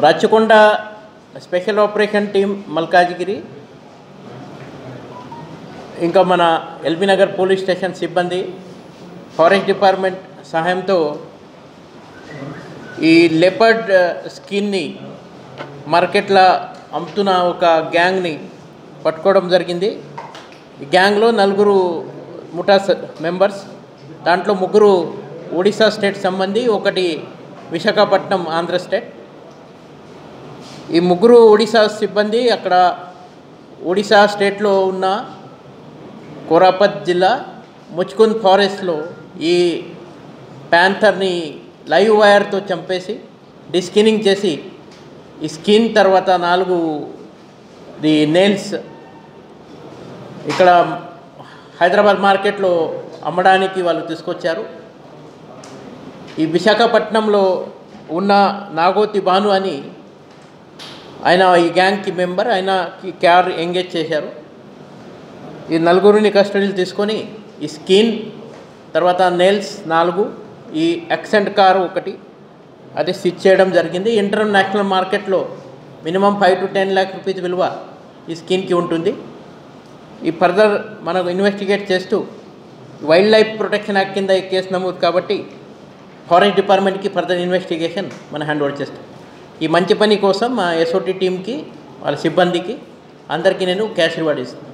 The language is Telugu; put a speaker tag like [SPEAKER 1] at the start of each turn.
[SPEAKER 1] Rachakonda special operation team Malkajgiri ఇంకా మన ఎల్బీ నగర్ పోలీస్ స్టేషన్ సిబ్బంది ఫారెస్ట్ డిపార్ట్మెంట్ సహాయంతో ఈ లెపర్డ్ స్కిన్ని మార్కెట్లో అమ్ముతున్న ఒక గ్యాంగ్ని పట్టుకోవడం జరిగింది. ఈ గ్యాంగ్లో 4 ముఠా మెంబర్స్, దాంట్లో 3 ఒడిశా స్టేట్ సంబంధి, 1 విశాఖపట్నం ఆంధ్ర స్టేట్. ఈ 3 ఒడిశా సిబ్బంది అక్కడ ఒడిశా స్టేట్లో ఉన్న కోరాపత్ జిల్లా ముచ్కుంద్ ఫారెస్ట్లో ఈ ప్యాంథర్ని లైవ్ వైర్తో చంపేసి డిస్కినింగ్ చేసి ఈ స్కిన్ తర్వాత 4 నెయిల్స్ ఇక్కడ హైదరాబాద్ మార్కెట్లో అమ్మడానికి వాళ్ళు తీసుకొచ్చారు. ఈ విశాఖపట్నంలో ఉన్న నాగోతి భాను అని ఆయన ఈ గ్యాంగ్కి మెంబర్, ఆయనకి క్యార్ ఎంగేజ్ చేశారు. ఈ 4 కస్టడీలు తీసుకొని ఈ స్కిన్ తర్వాత నెయిల్స్ 4, ఈ యాక్సెంట్ కారు 1 అది స్విచ్ చేయడం జరిగింది. ఇంటర్నేషనల్ మార్కెట్లో మినిమం 5 to 10 lakh రూపీస్ విలువ ఈ స్కిన్కి ఉంటుంది. ఈ ఫర్దర్ మనకు ఇన్వెస్టిగేట్ చేస్తూ వైల్డ్ లైఫ్ ప్రొటెక్షన్ యాక్ట్ కింద ఈ కేసు నమోదు కాబట్టి ఫారెస్ట్ డిపార్ట్మెంట్కి ఫర్దర్ ఇన్వెస్టిగేషన్ మనం హ్యాండ్ ఓవర్ చేస్తాం. ఈ మంచి పని కోసం మా ఎస్ఓటీ టీంకి వాళ్ళ సిబ్బందికి అందరికీ నేను క్యాష్ రివార్డ్ ఇస్తాను.